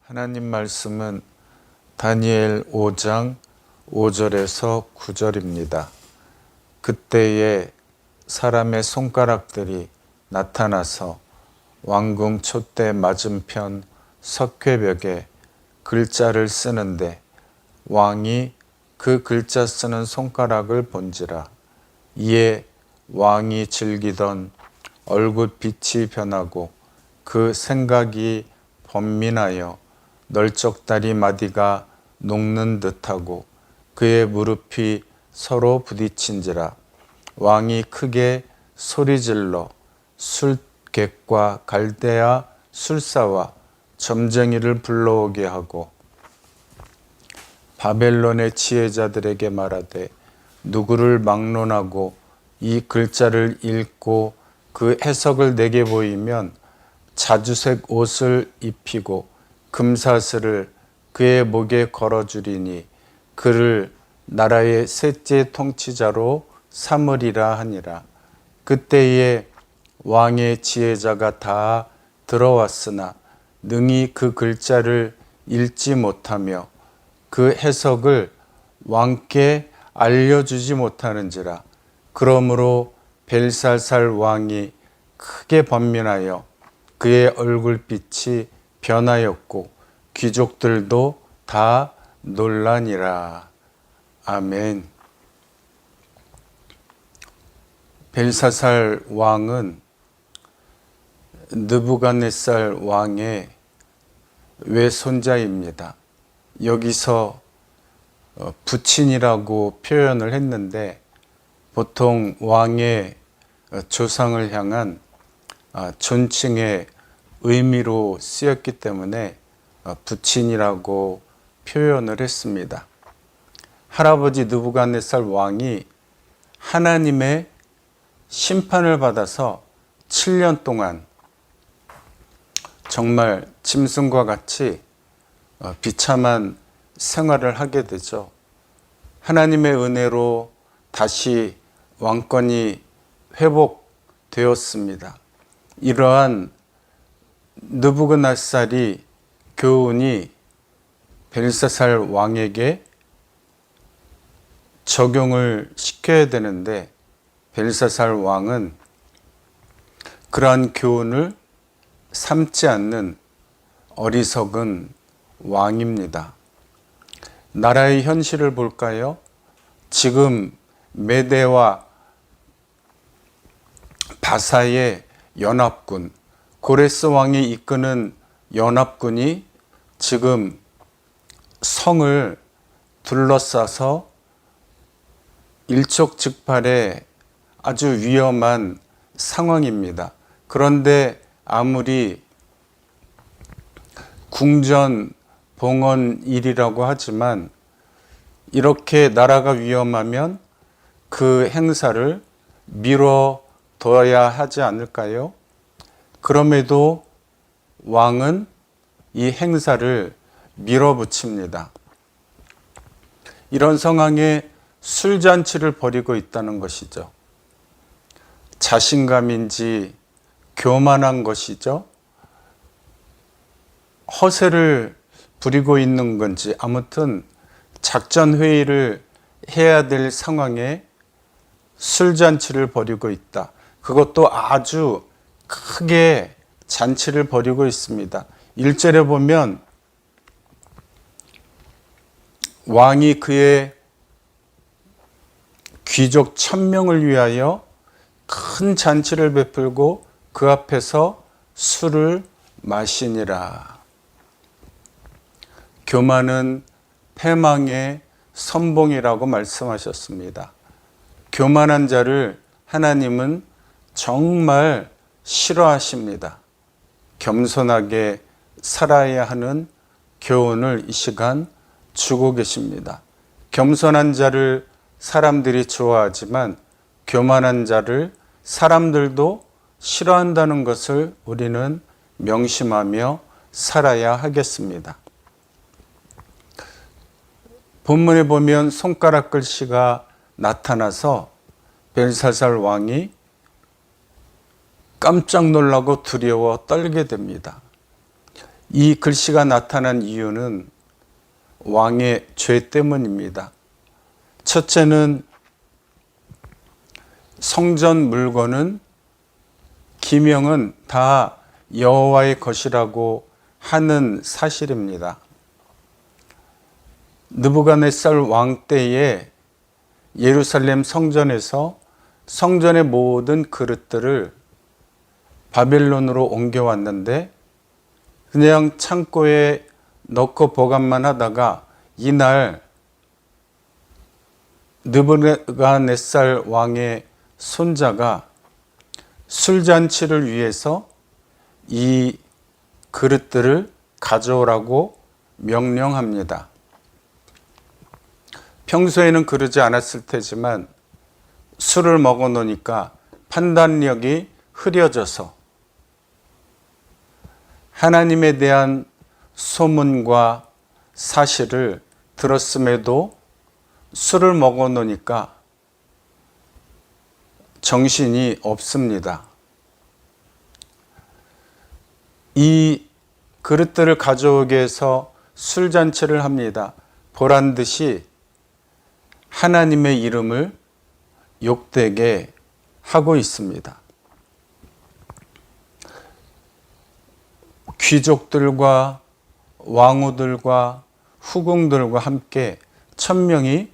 하나님 말씀은 다니엘 5장 5절에서 9절입니다. 그때에 사람의 손가락들이 나타나서 왕궁 촛대 맞은편 석회벽에 글자를 쓰는데 왕이 그 글자 쓰는 손가락을 본지라. 이에 왕이 즐기던 얼굴빛이 변하고 그 생각이 번민하여 널쩍다리 마디가 녹는 듯하고 그의 무릎이 서로 부딪힌지라. 왕이 크게 소리질러 술객과 갈대아 술사와 점쟁이를 불러오게 하고 바벨론의 지혜자들에게 말하되 누구를 막론하고 이 글자를 읽고 그 해석을 내게 보이면 자주색 옷을 입히고 금사슬을 그의 목에 걸어주리니 그를 나라의 셋째 통치자로 삼으리라 하니라. 그때에 왕의 지혜자가 다 들어왔으나 능히 그 글자를 읽지 못하며 그 해석을 왕께 알려주지 못하는지라. 그러므로 벨사살 왕이 크게 번민하여 그의 얼굴빛이 변하였고 귀족들도 다 놀라니라. 아멘. 벨사살 왕은 느부갓네살 왕의 외손자입니다. 여기서 부친이라고 표현을 했는데 보통 왕의 조상을 향한 존칭의 의미로 쓰였기 때문에 부친이라고 표현을 했습니다. 할아버지 느부갓네살 왕이 하나님의 심판을 받아서 7년 동안 정말 짐승과 같이 비참한 생활을 하게 되죠. 하나님의 은혜로 다시 왕권이 회복되었습니다. 이러한 느부갓네살이 교훈이 벨사살 왕에게 적용을 시켜야 되는데 벨사살 왕은 그러한 교훈을 삼지 않는 어리석은 왕입니다. 나라의 현실을 볼까요? 지금 메대와 바사의 연합군, 고레스 왕이 이끄는 연합군이 지금 성을 둘러싸서 일촉즉발의 아주 위험한 상황입니다. 그런데 아무리 궁전 봉헌일이라고 하지만 이렇게 나라가 위험하면 그 행사를 미뤄둬야 하지 않을까요? 그럼에도 왕은 이 행사를 밀어붙입니다. 이런 상황에 술잔치를 벌이고 있다는 것이죠. 자신감인지 교만한 것이죠. 허세를 부리고 있는 건지 아무튼 작전회의를 해야 될 상황에 술잔치를 벌이고 있다. 그것도 아주 크게 잔치를 벌이고 있습니다. 1절에 보면 왕이 그의 귀족 1000명을 위하여 큰 잔치를 베풀고 그 앞에서 술을 마시니라. 교만은 패망의 선봉이라고 말씀하셨습니다. 교만한 자를 하나님은 정말 싫어하십니다. 겸손하게 살아야 하는 교훈을 이 시간 주고 계십니다. 겸손한 자를 사람들이 좋아하지만 교만한 자를 사람들도 싫어한다는 것을 우리는 명심하며 살아야 하겠습니다. 본문에 보면 손가락 글씨가 나타나서 벨사살 왕이 깜짝 놀라고 두려워 떨게 됩니다. 이 글씨가 나타난 이유는 왕의 죄 때문입니다. 첫째는 성전 물건은 기명은 다 여호와의 것이라고 하는 사실입니다. 느부갓네살 왕 때에 예루살렘 성전에서 성전의 모든 그릇들을 바벨론으로 옮겨왔는데 그냥 창고에 넣고 보관만 하다가 이날 느부갓네살 왕의 손자가 술잔치를 위해서 이 그릇들을 가져오라고 명령합니다. 평소에는 그러지 않았을 테지만 술을 먹어 놓으니까 판단력이 흐려져서 하나님에 대한 소문과 사실을 들었음에도 술을 먹어 놓으니까 정신이 없습니다. 이 그릇들을 가져오게 해서 술잔치를 합니다. 보란 듯이 하나님의 이름을 욕되게 하고 있습니다. 귀족들과 왕후들과 후궁들과 함께 1000명이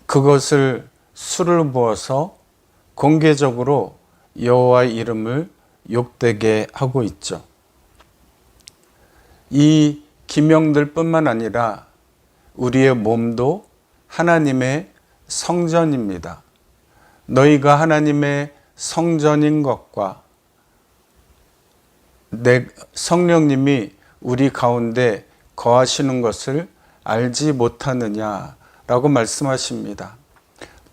그것을 술을 부어서 공개적으로 여호와의 이름을 욕되게 하고 있죠. 이 기명들뿐만 아니라 우리의 몸도 하나님의 성전입니다. 너희가 하나님의 성전인 것과 성령님이 우리 가운데 거하시는 것을 알지 못하느냐라고 말씀하십니다.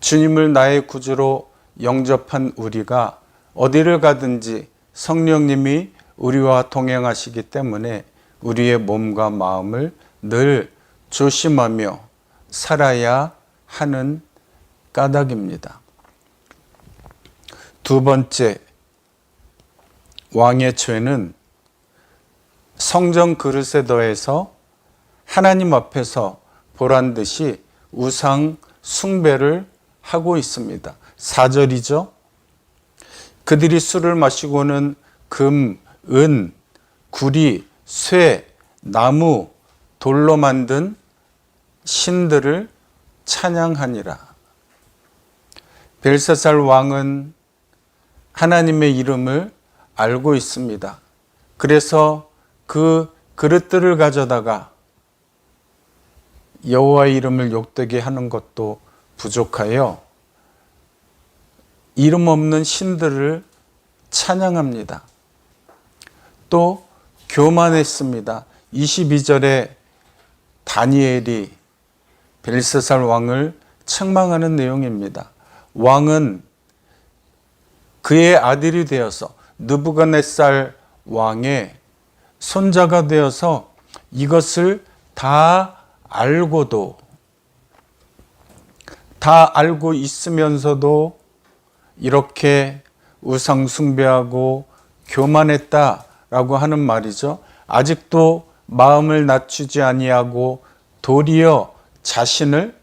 주님을 나의 구주로 영접한 우리가 어디를 가든지 성령님이 우리와 동행하시기 때문에 우리의 몸과 마음을 늘 조심하며 살아야 하는 까닭입니다. 두 번째, 왕의 죄는 성전 그릇에 더해서 하나님 앞에서 보란 듯이 우상 숭배를 하고 있습니다. 4절이죠. 그들이 술을 마시고는 금, 은, 구리, 쇠, 나무, 돌로 만든 신들을 찬양하니라. 벨사살 왕은 하나님의 이름을 알고 있습니다. 그래서 그 그릇들을 가져다가 여호와의 이름을 욕되게 하는 것도 부족하여 이름 없는 신들을 찬양합니다. 또 교만했습니다. 22절에 다니엘이 벨사살 왕을 책망하는 내용입니다. 왕은 그의 아들이 되어서 느부갓네살 왕의 손자가 되어서 이것을 다 알고도 다 알고 있으면서도 이렇게 우상 숭배하고 교만했다라고 하는 말이죠. 아직도 마음을 낮추지 아니하고 도리어 자신을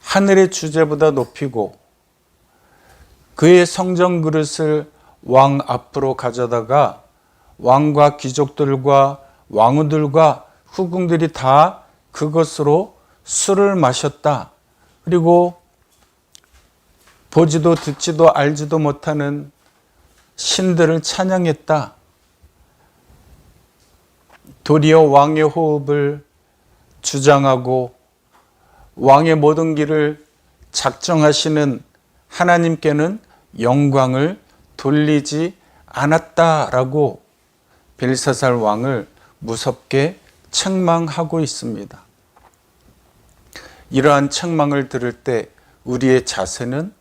하늘의 주제보다 높이고 그의 성전 그릇을 왕 앞으로 가져다가 왕과 귀족들과 왕후들과 후궁들이 다 그것으로 술을 마셨다. 그리고 보지도 듣지도 알지도 못하는 신들을 찬양했다. 도리어 왕의 호흡을 주장하고 왕의 모든 길을 작정하시는 하나님께는 영광을 돌리지 않았다라고 벨사살 왕을 무섭게 책망하고 있습니다. 이러한 책망을 들을 때 우리의 자세는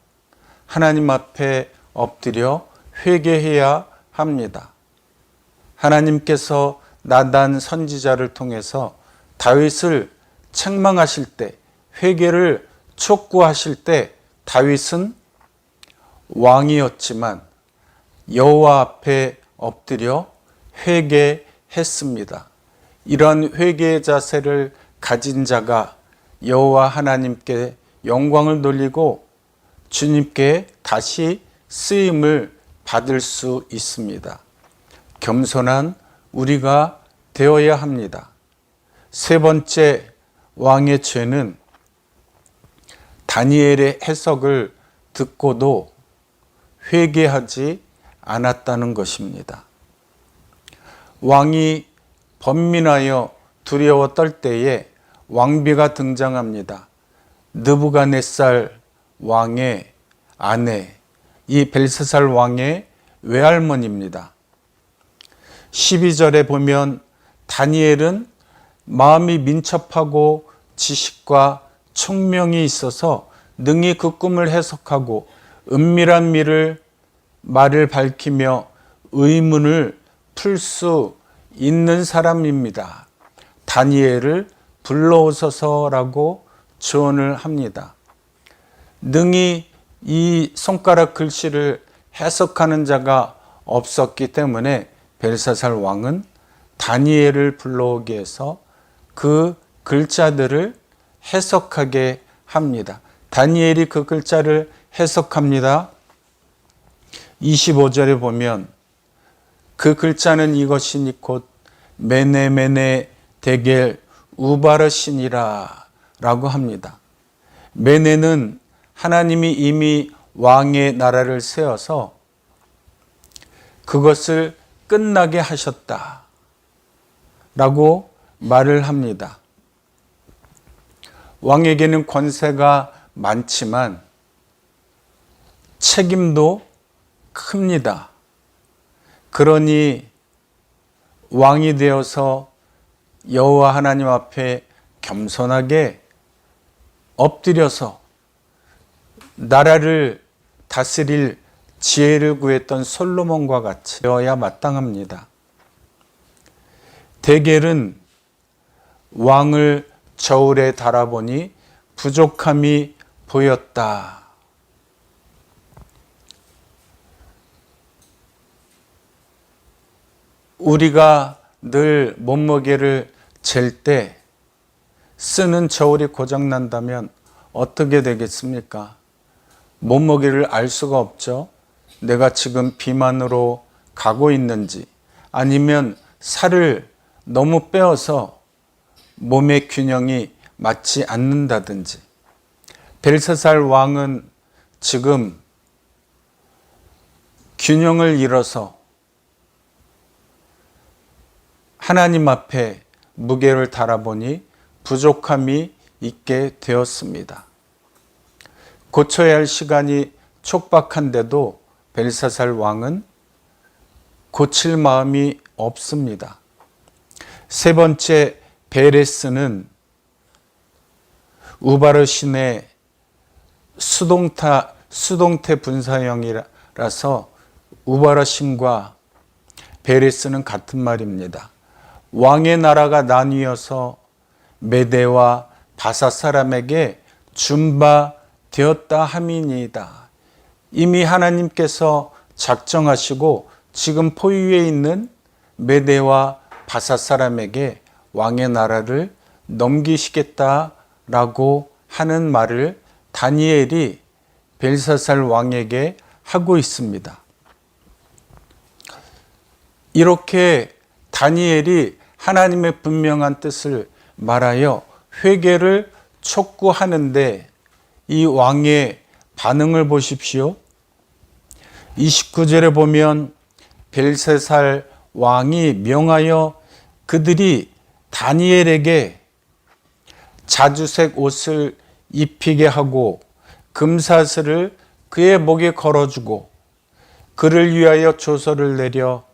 하나님 앞에 엎드려 회개해야 합니다. 하나님께서 나단 선지자를 통해서 다윗을 책망하실 때, 회개를 촉구하실 때 다윗은 왕이었지만 여호와 앞에 엎드려 회개했습니다. 이런 회개의 자세를 가진 자가 여호와 하나님께 영광을 돌리고 주님께 다시 쓰임을 받을 수 있습니다. 겸손한 우리가 되어야 합니다. 세 번째 왕의 죄는 다니엘의 해석을 듣고도 회개하지 않았다는 것입니다. 왕이 번민하여 두려워 떨 때에 왕비가 등장합니다. 느부갓네살 왕의 아내, 이 벨사살 왕의 외할머니입니다. 12절에 보면 다니엘은 마음이 민첩하고 지식과 총명이 있어서 능히 그 꿈을 해석하고 은밀한 말을 밝히며 의문을 풀 수 있는 사람입니다. 다니엘을 불러오소서라고 조언을 합니다. 능히 이 손가락 글씨를 해석하는 자가 없었기 때문에 벨사살 왕은 다니엘을 불러오게 해서 그 글자들을 해석하게 합니다. 다니엘이 그 글자를 해석합니다. 25절에 보면 그 글자는 이것이니 곧 메네메네 데겔 우바르신이라 라고 합니다. 메네는 하나님이 이미 왕의 나라를 세워서 그것을 끝나게 하셨다 라고 말을 합니다. 왕에게는 권세가 많지만 책임도 큽니다. 그러니 왕이 되어서 여호와 하나님 앞에 겸손하게 엎드려서 나라를 다스릴 지혜를 구했던 솔로몬과 같이 되어야 마땅합니다. 데겔은 왕을 저울에 달아보니 부족함이 보였다. 우리가 늘 몸무게를 잴 때 쓰는 저울이 고장난다면 어떻게 되겠습니까? 몸무게를 알 수가 없죠. 내가 지금 비만으로 가고 있는지 아니면 살을 너무 빼어서 몸의 균형이 맞지 않는다든지. 벨사살 왕은 지금 균형을 잃어서 하나님 앞에 무게를 달아보니 부족함이 있게 되었습니다. 고쳐야 할 시간이 촉박한데도 벨사살 왕은 고칠 마음이 없습니다. 세 번째 베레스는 우바르신의 수동태 분사형이라서 우바르신과 베레스는 같은 말입니다. 왕의 나라가 나뉘어서 메대와 바사 사람에게 준바되었다 함이니이다. 이미 하나님께서 작정하시고 지금 포위에 있는 메대와 바사 사람에게 왕의 나라를 넘기시겠다라고 하는 말을 다니엘이 벨사살 왕에게 하고 있습니다. 이렇게 다니엘이 하나님의 분명한 뜻을 말하여 회개를 촉구하는데 이 왕의 반응을 보십시오. 29절에 보면 벨사살 왕이 명하여 그들이 다니엘에게 자주색 옷을 입히게 하고 금사슬을 그의 목에 걸어주고 그를 위하여 조서를 내려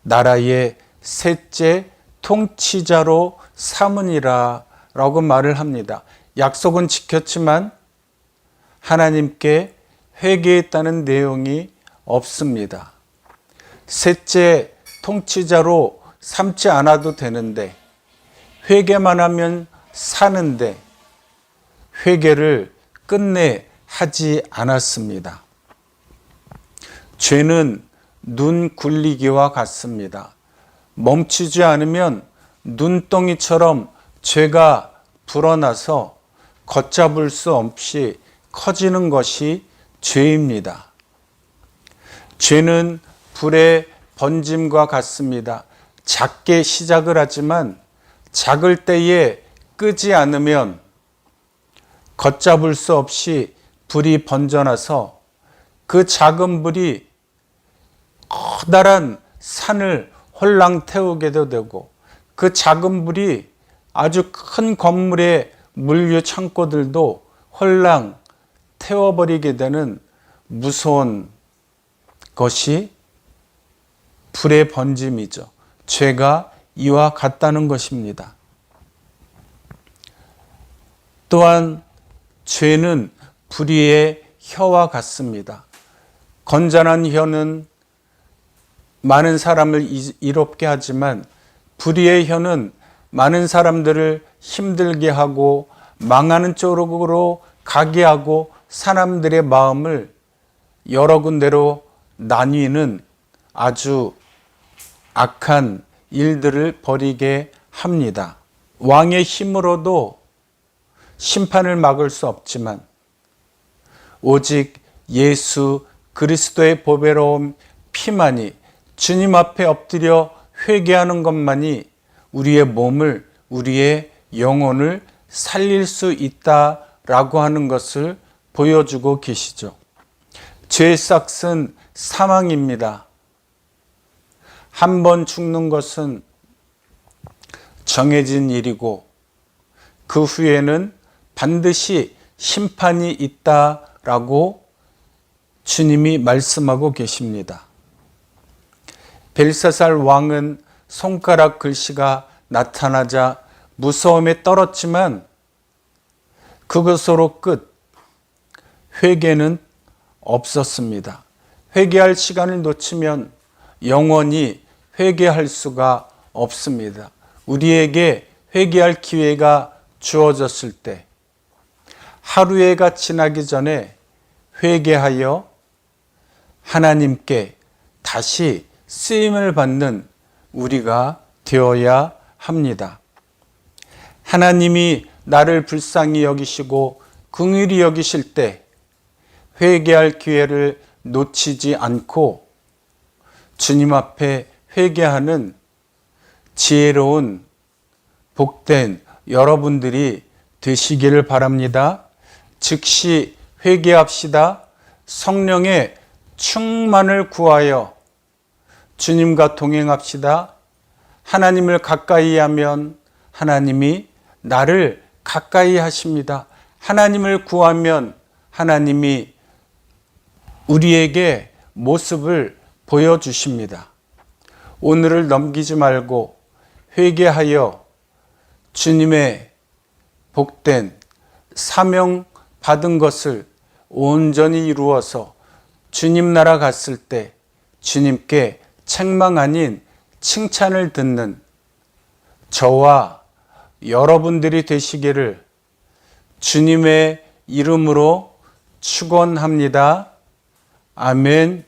나라의 셋째 통치자로 삼으니라 라고 말을 합니다. 약속은 지켰지만 하나님께 회개했다는 내용이 없습니다. 셋째 통치자로 삼지 않아도 되는데 회개만 하면 사는데 회개를 끝내 하지 않았습니다. 죄는 눈 굴리기와 같습니다. 멈추지 않으면 눈덩이처럼 죄가 불어나서 걷잡을 수 없이 커지는 것이 죄입니다. 죄는 불의 번짐과 같습니다. 작게 시작을 하지만 작을 때에 끄지 않으면 걷잡을 수 없이 불이 번져나서 그 작은 불이 커다란 산을 홀랑 태우게도 되고 그 작은 불이 아주 큰 건물의 물류 창고들도 홀랑 태워버리게 되는 무서운 것이 불의 번짐이죠. 죄가 이와 같다는 것입니다. 또한 죄는 불의의 혀와 같습니다. 건전한 혀는 많은 사람을 이롭게 하지만 불의의 혀는 많은 사람들을 힘들게 하고 망하는 쪽으로 가게 하고 사람들의 마음을 여러 군데로 나뉘는 아주 악한 일들을 벌이게 합니다. 왕의 힘으로도 심판을 막을 수 없지만 오직 예수 그리스도의 보배로운 피만이 주님 앞에 엎드려 회개하는 것만이 우리의 몸을, 우리의 영혼을 살릴 수 있다라고 하는 것을 보여주고 계시죠. 죄의 삭은 사망입니다. 한 번 죽는 것은 정해진 일이고 그 후에는 반드시 심판이 있다라고 주님이 말씀하고 계십니다. 벨사살 왕은 손가락 글씨가 나타나자 무서움에 떨었지만 그것으로 끝. 회개는 없었습니다. 회개할 시간을 놓치면 영원히 회개할 수가 없습니다. 우리에게 회개할 기회가 주어졌을 때 하루해가 지나기 전에 회개하여 하나님께 다시 쓰임을 받는 우리가 되어야 합니다. 하나님이 나를 불쌍히 여기시고 긍휼히 여기실 때 회개할 기회를 놓치지 않고 주님 앞에 회개하는 지혜로운 복된 여러분들이 되시기를 바랍니다. 즉시 회개합시다. 성령의 충만을 구하여 주님과 동행합시다. 하나님을 가까이 하면 하나님이 나를 가까이 하십니다. 하나님을 구하면 하나님이 우리에게 모습을 보여주십니다. 오늘을 넘기지 말고 회개하여 주님의 복된 사명 받은 것을 온전히 이루어서 주님 나라 갔을 때 주님께 책망 아닌 칭찬을 듣는 저와 여러분들이 되시기를 주님의 이름으로 축원합니다. 아멘.